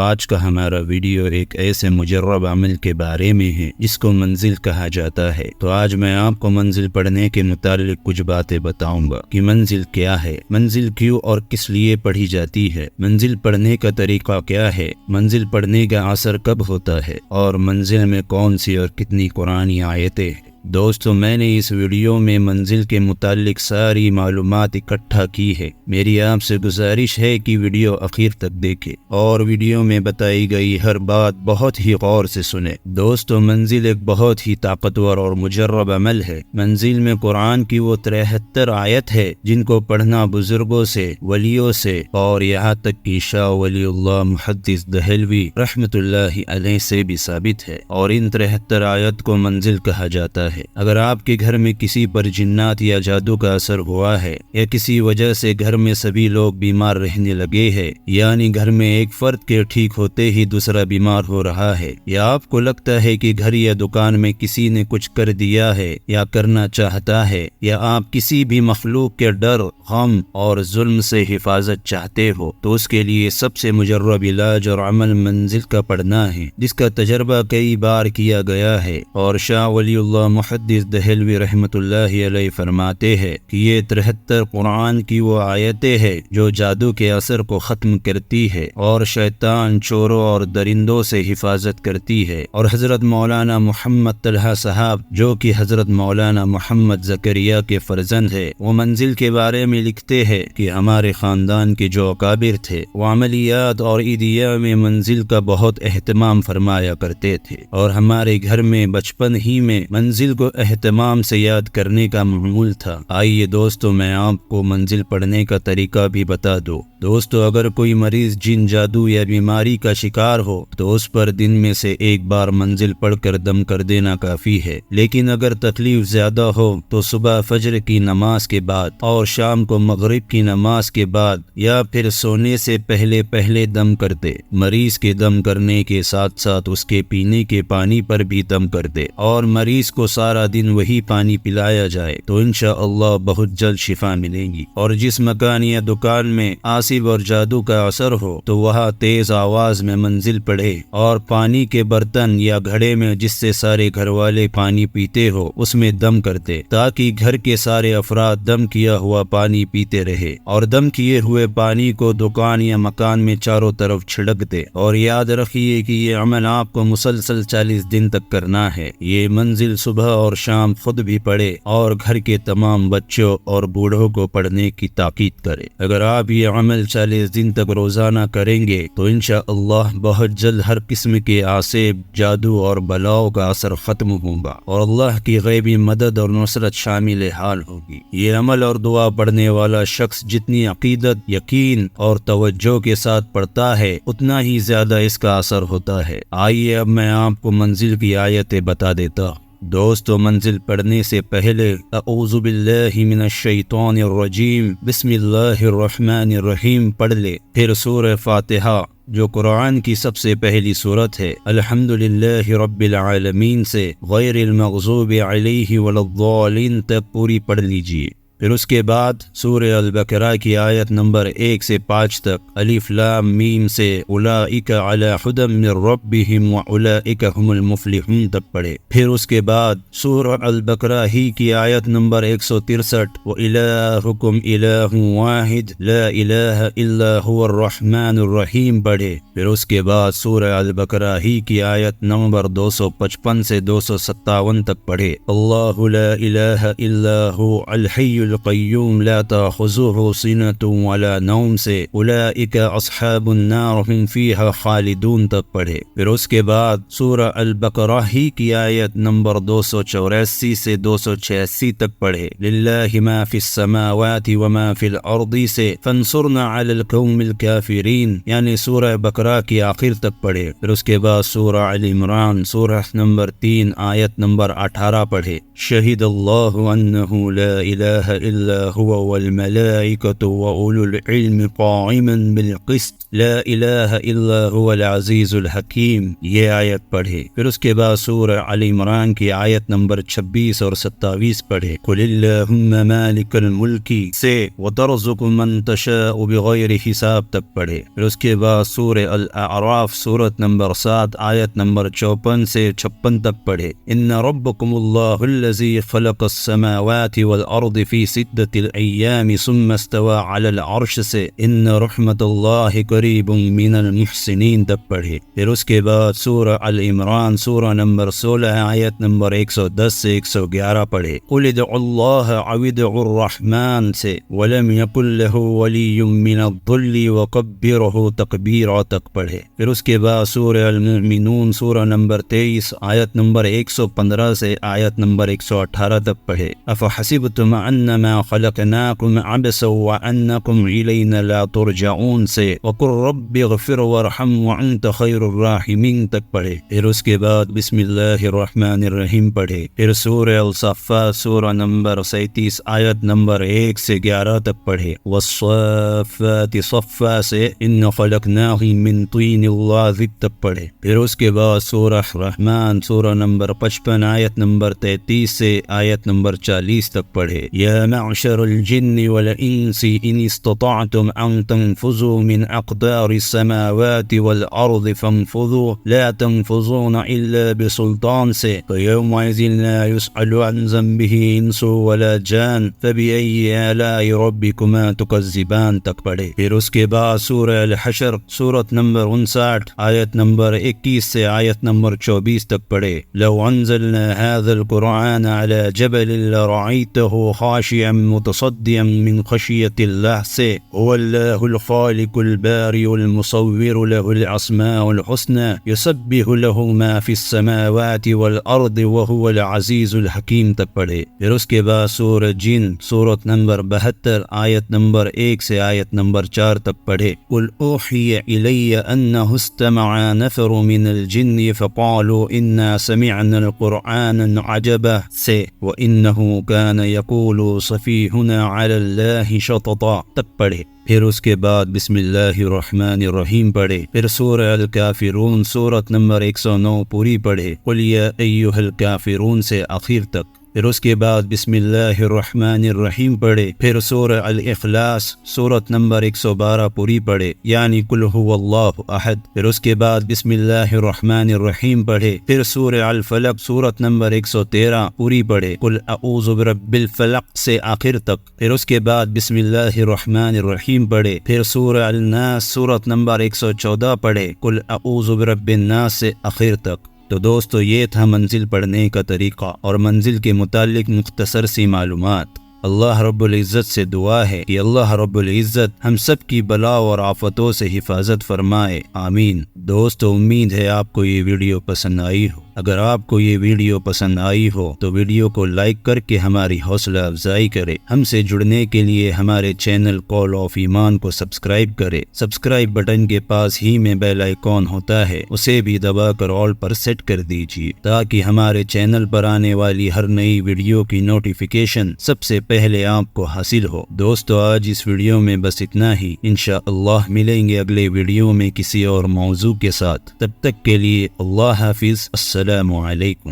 آج کا ہمارا ویڈیو ایک ایسے مجرب عمل کے بارے میں ہے جس کو منزل کہا جاتا ہے۔ تو آج میں آپ کو منزل پڑھنے کے متعلق کچھ باتیں بتاؤں گا کہ منزل کیا ہے، منزل کیوں اور کس لیے پڑھی جاتی ہے، منزل پڑھنے کا طریقہ کیا ہے، منزل پڑھنے کا اثر کب ہوتا ہے، اور منزل میں کون سی اور کتنی قرآنی آیتیں ہیں۔ دوستو، میں نے اس ویڈیو میں منزل کے متعلق ساری معلومات اکٹھا کی ہے۔ میری آپ سے گزارش ہے کہ ویڈیو آخر تک دیکھیں اور ویڈیو میں بتائی گئی ہر بات بہت ہی غور سے سنیں۔ دوستو، منزل ایک بہت ہی طاقتور اور مجرب عمل ہے۔ منزل میں قرآن کی وہ 73 آیت ہے جن کو پڑھنا بزرگوں سے، ولیوں سے اور یہاں تک کہ شاہ ولی اللہ محدث دہلوی رحمت اللہ علیہ سے بھی ثابت ہے، اور ان 73 آیت کو منزل کہا جاتا ہے۔ اگر آپ کے گھر میں کسی پر جنات یا جادو کا اثر ہوا ہے، یا کسی وجہ سے گھر میں سبھی لوگ بیمار رہنے لگے ہیں، یعنی گھر میں ایک فرد کے ٹھیک ہوتے ہی دوسرا بیمار ہو رہا ہے، یا آپ کو لگتا ہے کہ گھر یا دکان میں کسی نے کچھ کر دیا ہے یا کرنا چاہتا ہے، یا آپ کسی بھی مخلوق کے ڈر، غم اور ظلم سے حفاظت چاہتے ہو، تو اس کے لیے سب سے مجرب علاج اور عمل منزل کا پڑھنا ہے، جس کا تجربہ کئی بار کیا گیا ہے۔ اور شاہ ولی اللہ محدث دہلوی رحمت اللہ علیہ فرماتے ہیں کہ یہ 73 قرآن کی وہ آیتیں ہیں جو جادو کے اثر کو ختم کرتی ہے اور شیطان، چوروں اور درندوں سے حفاظت کرتی ہے۔ اور حضرت مولانا محمد طلحہ صاحب، جو کہ حضرت مولانا محمد زکریا کے فرزند ہے، وہ منزل کے بارے میں لکھتے ہیں کہ ہمارے خاندان کے جو اکابر تھے وہ عملیات اور عیدیہ میں منزل کا بہت اہتمام فرمایا کرتے تھے، اور ہمارے گھر میں بچپن ہی میں منزل کو اہتمام سے یاد کرنے کا معمول تھا۔ آئیے دوستو، میں آپ کو منزل پڑھنے کا طریقہ بھی بتا دوں۔ دوستو، اگر کوئی مریض جن، جادو یا بیماری کا شکار ہو تو اس پر دن میں سے ایک بار منزل پڑھ کر دم کر دینا کافی ہے، لیکن اگر تکلیف زیادہ ہو تو صبح فجر کی نماز کے بعد اور شام کو مغرب کی نماز کے بعد یا پھر سونے سے پہلے دم کر دے۔ مریض کے دم کرنے کے ساتھ ساتھ اس کے پینے کے پانی پر بھی دم کر دے، اور مریض کو سارا دن وہی پانی پلایا جائے تو انشاءاللہ بہت جلد شفا ملے گی۔ اور جس مکان یا دکان میں آصب اور جادو کا اثر ہو تو وہاں تیز آواز میں منزل پڑھے، اور پانی کے برتن یا گھڑے میں جس سے سارے گھر والے پانی پیتے ہو اس میں دم کر دے، تاکہ گھر کے سارے افراد دم کیا ہوا پانی پیتے رہے، اور دم کیے ہوئے پانی کو دکان یا مکان میں چاروں طرف چھڑک دے۔ اور یاد رکھیے کہ یہ عمل آپ کو مسلسل 40 دن تک کرنا ہے۔ یہ منزل صبح اور شام خود بھی پڑھے اور گھر کے تمام بچوں اور بوڑھوں کو پڑھنے کی تاکید کرے۔ اگر آپ یہ عمل 40 دن تک روزانہ کریں گے تو انشاءاللہ بہت جلد ہر قسم کے آصب، جادو اور بلاؤں کا اثر ختم ہوگا، اور اللہ کی غیبی مدد اور نصرت شامل حال ہوگی۔ یہ عمل اور دعا پڑھنے والا شخص جتنی عقیدت، یقین اور توجہ کے ساتھ پڑھتا ہے اتنا ہی زیادہ اس کا اثر ہوتا ہے۔ آئیے اب میں آپ کو منزل کی آیتیں بتا دیتا ہوں۔ دوستو، منزل پڑھنے سے پہلے اعوذ باللہ من الشیطان الرجیم بسم اللہ الرحمن الرحیم پڑھ لے، پھر سورہ فاتحہ جو قرآن کی سب سے پہلی سورت ہے، الحمدللہ رب العالمین سے غیر المغضوب علیہ ولا الضالین تک پوری پڑھ لیجیے۔ پھر اس کے بعد سورہ البقرہ کی آیت نمبر 1 سے 5 تک، الف لام میم سے اولئک علی ھدی من ربہم واولئک ھم المفلحون تک پڑھے۔ پھر اس کے بعد سورہ البقرہ ہی کی آیت نمبر 163، وَإِلَٰهُكُمْ إِلَٰهٌ وَاحِدٌ لَا إِلَٰهَ إِلَّا هُوَ الرَّحْمَٰنُ الرَّحِيمُ پڑھے۔ پھر اس کے بعد سورہ البقرہ ہی کی آیت نمبر 255 سے 257 تک پڑھے۔ اللہ لا الہ الا هو الحی القیوم لا تأخذه سنة ولا نوم سے اولئک اصحاب النار هم فیہا خالدون تک پڑھے۔ پھر اس کے بعد سورہ البقرہ ہی کی آیت نمبر 284 سے 286 تک پڑھے۔ للہ ما فی السماوات وما فی الارض سے فانصرنا علی القوم الکافرین یعنی سورہ بقرہ کی آخر تک پڑھے۔ پھر اس کے بعد سورہ آل عمران سورہ نمبر 3 آیت نمبر 18 پڑھے۔ شہد اللہ انہ لا الہ إلا هو والملائكة وأولو العلم قائما بالقسط لا الہ الا هو العزیز الحکیم، یہ آیت پڑھے۔ پھر اس کے بعد سورہ آل عمران کی آیت نمبر 26 اور 27 پڑھے۔ قل اللہم مالک الملک سے وترزق من تشاء بغیر حساب تک پڑھے۔ پھر اس کے بعد سورہ الاعراف سورت نمبر 7 آیت نمبر 54 سے 56 تک پڑھے۔ ان ربکم اللہ الذی خلق السماوات والارض فی 6 ایام ثم استوى علی العرش سے ان رحمت اللہ قریب من المحسنین تک پڑھے۔ پھر اس کے بعد سورہ العمران سورہ نمبر 16 آیت نمبر 110 سے 111 پڑھے۔ قل ادعوا اللہ او ادعوا الرحمن سے ولم یکن لہ ولی من الظل وکبرہ تکبیرا تک پڑھے۔ پھر اس کے بعد سورہ المؤمنون سورہ نمبر 23 آیت نمبر 115 سے آیت نمبر 118 تک پڑھے۔ افحسبتم انما خلقناکم عبثا وانکم الینا لا ترجعون سے وقل رب اغفر وارحم وانت خیر الراحمین تک پڑھے۔ پھر اس کے بعد بسم اللہ الرحمن الرحیم پڑھے۔ پھر سورہ الصفات سورہ نمبر 37 آیت نمبر 1 سے 11 تک پڑھے۔ والصافات صفا سے ان خلقناہم من طین لازب تک پڑھے۔ پھر اس کے بعد سورہ رحمان سورہ نمبر 55 آیت نمبر 33 سے آیت نمبر 40 تک پڑھے۔ یا معشر الجن والانس ان استطعتم ان تنفذوا من اقدار السماوات والارض فانفذوا لا تنفذون الا بسلطان سے فیومئذ لا يسأل عن ذنبه انس ولا جان فبأي آلاء ربكما تكذبان تک پڑھے۔ پھر اس کے بعد سورہ الحشر سورت نمبر 59 آیت نمبر 21 سے آیت نمبر 24 تک پڑھے۔ لو انزلنا هذا القرآن على جبل لرأيته خاشعا متصدعا من خشية الله سے هو الله الخالق البارئ المصور له الاسماء الحسنى يسبح له ما في السماوات والارض وهو العزيز الحكيم تک پڑھے۔ پھر اس کے بعد سورہ جن سورت نمبر 72 آیت نمبر 1 سے آیت نمبر 4 تک پڑھے۔ قل اوحی الی انه استمع نفر من الجن فقالوا انا سمعنا القرآن عجبا سے وانه كان يقول سفيهنا على الله شططا تک پڑھے۔ پھر اس کے بعد بسم اللہ الرحمن الرحیم پڑھے۔ پھر سورہ الکافرون سورت نمبر 109 پوری پڑھے۔ قل یا ایھا الکافرون سے آخر تک۔ پھر اس کے بعد بسم اللہ الرحمن الرحیم پڑھے۔ پھر سورہ الاخلاص سورت نمبر 112 پوری پڑھے، یعنی قل ھو اللہ احد۔ پھر اس کے بعد بسم اللہ الرحمن الرحیم پڑھے۔ پھر سورہ الفلق سورت نمبر 113 پوری پڑھے، قل اعوذ برب الفلق سے آخر تک۔ پھر اس کے بعد بسم اللہ الرحمن الرحیم پڑھے۔ پھر سورہ الناس سورت نمبر 114 پڑھے، قل اعوذ برب الناس سے آخر تک۔ تو دوستو یہ تھا منزل پڑھنے کا طریقہ اور منزل کے متعلق مختصر سی معلومات۔ اللہ رب العزت سے دعا ہے کہ اللہ رب العزت ہم سب کی بلا اور آفتوں سے حفاظت فرمائے، آمین۔ دوستو امید ہے آپ کو یہ ویڈیو پسند آئی ہو۔ اگر آپ کو یہ ویڈیو پسند آئی ہو تو ویڈیو کو لائک کر کے ہماری حوصلہ افزائی کرے۔ ہم سے جڑنے کے لیے ہمارے چینل کال آف ایمان کو سبسکرائب کرے۔ سبسکرائب بٹن کے پاس ہی میں بیل آئیکن ہوتا ہے، اسے بھی دبا کر آل پر سیٹ کر دیجیے تاکہ ہمارے چینل پر آنے والی ہر نئی ویڈیو کی نوٹیفیکیشن سب سے پہلے آپ کو حاصل ہو۔ دوستو آج اس ویڈیو میں بس اتنا ہی، انشاءاللہ ملیں گے اگلے ویڈیو میں کسی اور موضوع کے ساتھ۔ تب تک کے لیے اللہ حافظ، السلام علیکم۔